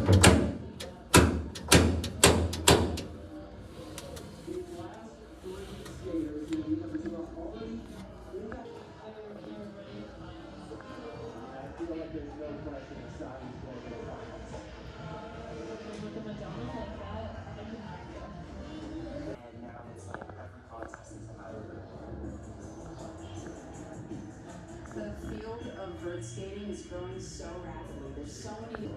The field of vert skating is growing so rapidly. There's so many.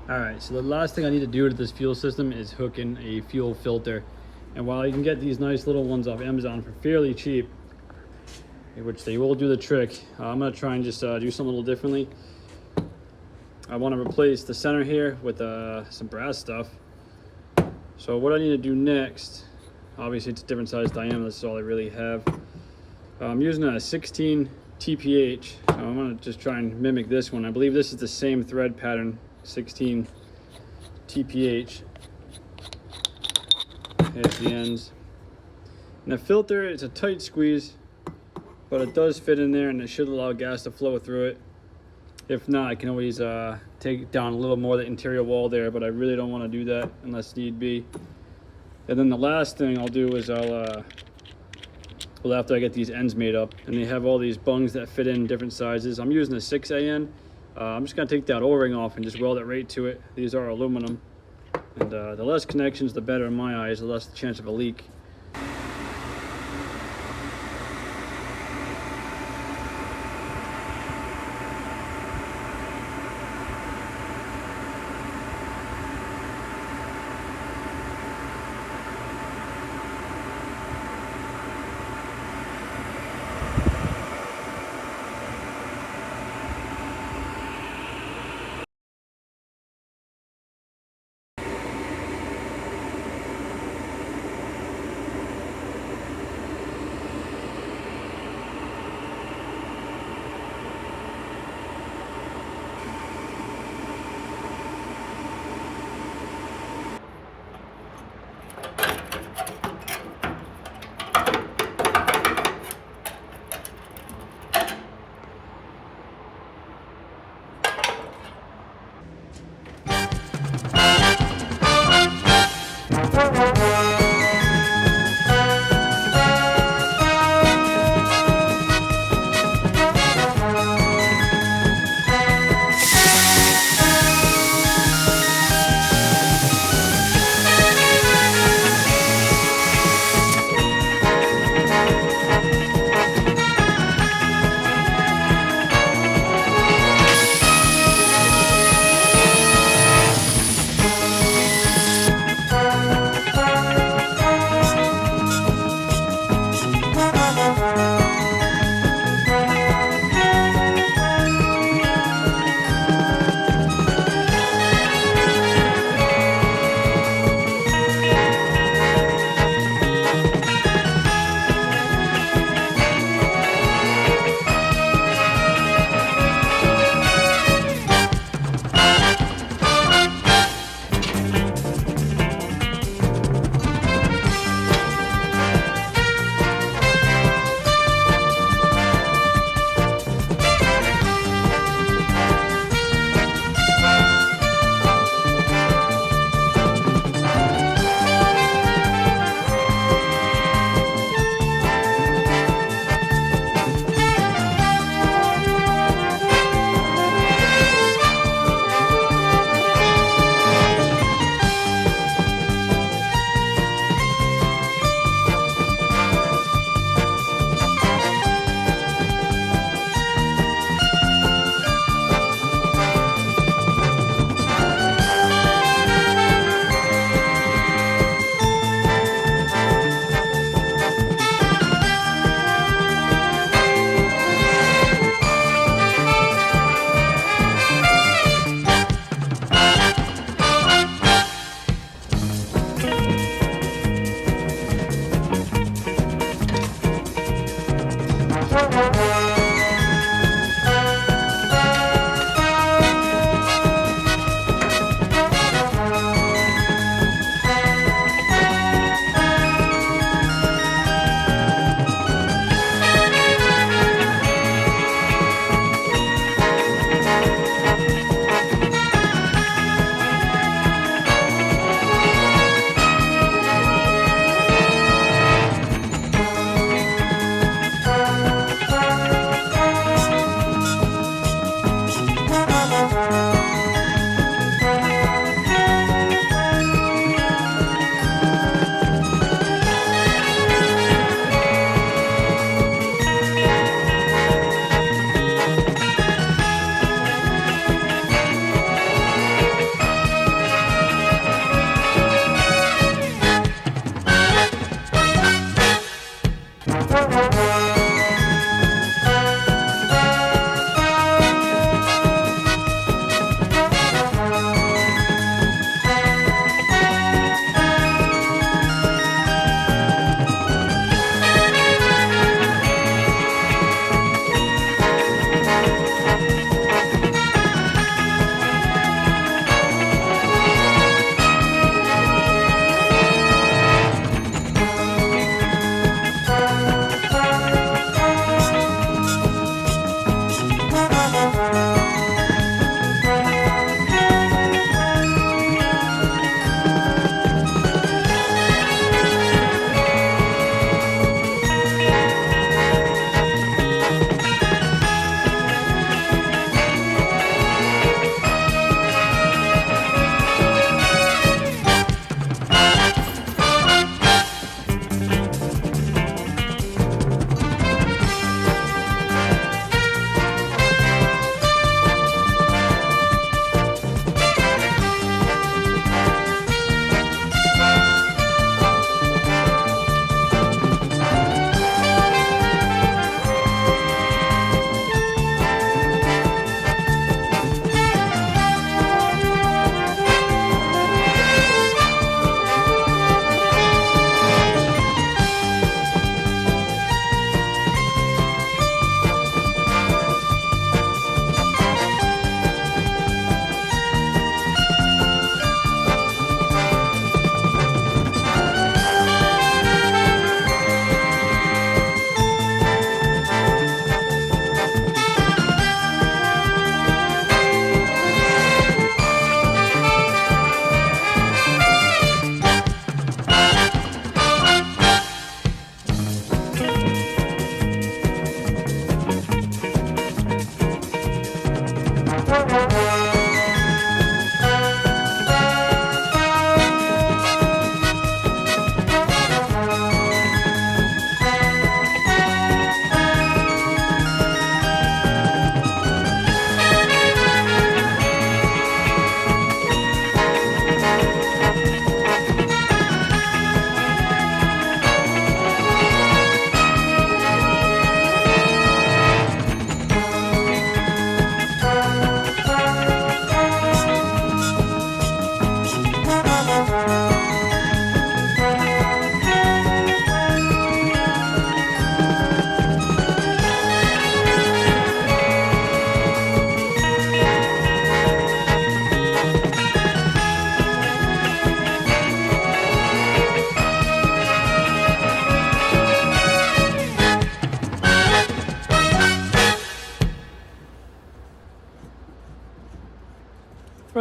All right, so the last thing I need to do to this fuel system is hook in a fuel filter. And while you can get these nice little ones off Amazon for fairly cheap, which they will do the trick, I'm gonna try and just do something a little differently. I want to replace the center here with some brass stuff. So what I need to do next, obviously it's a different size diameter, this is all I really have. I'm using a 16 TPH. I'm gonna just try and mimic this one. I believe this is the same thread pattern, 16 TPH. Here's the ends. And the filter, it's a tight squeeze, but it does fit in there and it should allow gas to flow through it. If not, I can always take down a little more of the interior wall there, but I really don't want to do that unless need be. And then the last thing I'll do is well, after I get these ends made up, and they have all these bungs that fit in different sizes. I'm using a 6AN. I'm just gonna take that O-ring off and just weld it right to it. These are aluminum, and the less connections, the better in my eyes, the less the chance of a leak.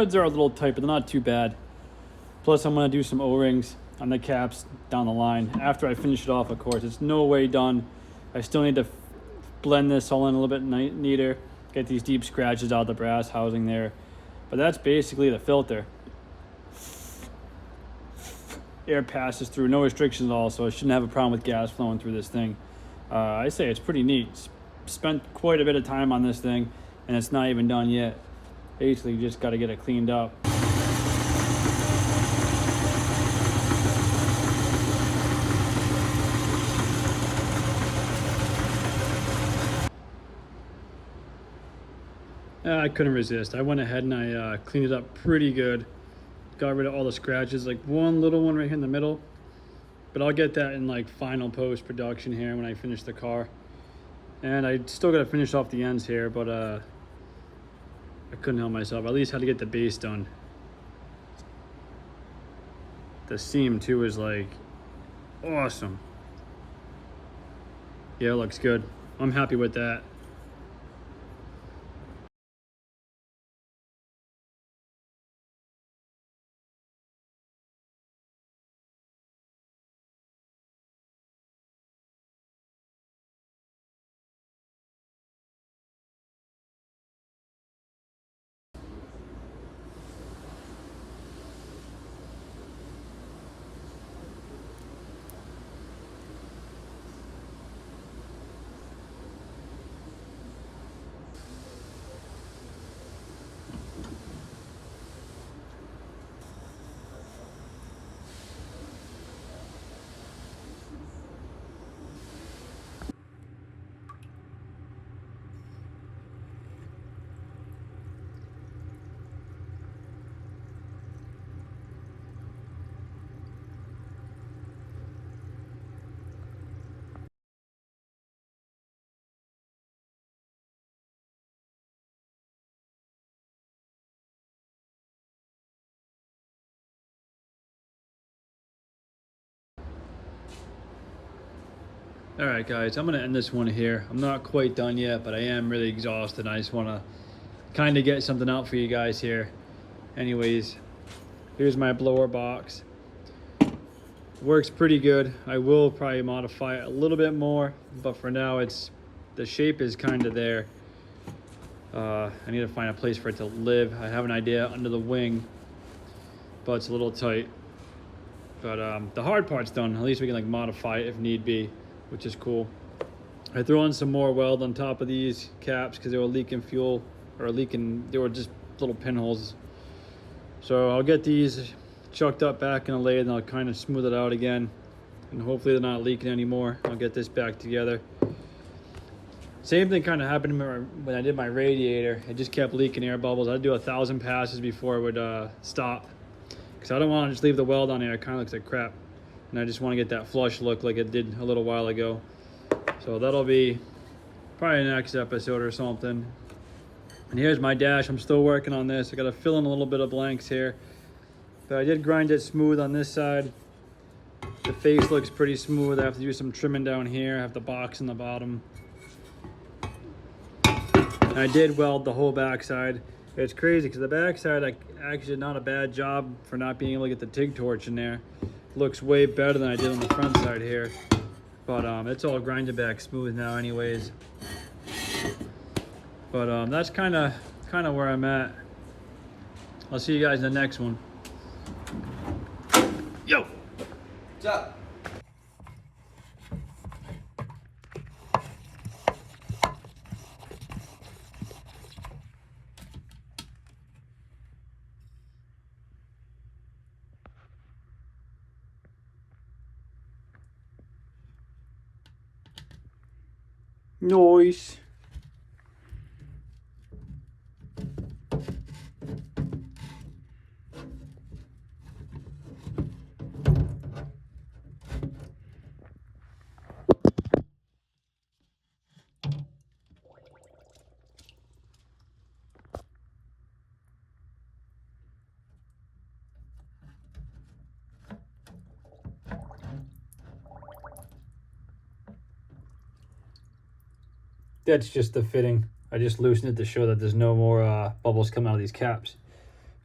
threads are a little tight, but they're not too bad. Plus, I'm going to do some O-rings on the caps down the line after I finish it off, of course. It's no way done. I still need to blend this all in a little bit neater, get these deep scratches out of the brass housing there. But that's basically the filter. Air passes through, no restrictions at all, so I shouldn't have a problem with gas flowing through this thing. I say it's pretty neat. Spent quite a bit of time on this thing, and it's not even done yet. Basically, you just got to get it cleaned up. I couldn't resist. I went ahead and I cleaned it up pretty good. Got rid of all the scratches, like one little one right here in the middle. But I'll get that in like final post-production here when I finish the car. And I still got to finish off the ends here, but I couldn't help myself. I at least had to get the base done. The seam too is like awesome. Yeah, it looks good. I'm happy with that. All right, guys, I'm going to end this one here. I'm not quite done yet, but I am really exhausted. I just want to kind of get something out for you guys here. Anyways, here's my blower box. Works pretty good. I will probably modify it a little bit more, but for now, the shape is kind of there. I need to find a place for it to live. I have an idea under the wing, but it's a little tight. But the hard part's done. At least we can like modify it if need be, which is cool. I threw on some more weld on top of these caps because they were leaking fuel, or they were just little pinholes. So I'll get these chucked up back in a lathe and I'll kind of smooth it out again. And hopefully they're not leaking anymore. I'll get this back together. Same thing kind of happened to me when I did my radiator. It just kept leaking air bubbles. I'd do 1,000 passes before it would stop. Because I don't want to just leave the weld on there. It kind of looks like crap. And I just want to get that flush look like it did a little while ago. So that'll be probably next episode or something. And here's my dash. I'm still working on this. I got to fill in a little bit of blanks here. But I did grind it smooth on this side. The face looks pretty smooth. I have to do some trimming down here. I have the box in the bottom. And I did weld the whole backside. It's crazy because the backside, I actually did not a bad job for not being able to get the TIG torch in there. Looks way better than I did on the front side here. But it's all grinded back smooth now anyways. But that's kind of where I'm at. I'll see you guys in the next one. Yo! What's up? Nice. That's just the fitting. I just loosened it to show that there's no more bubbles coming out of these caps.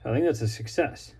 So I think that's a success.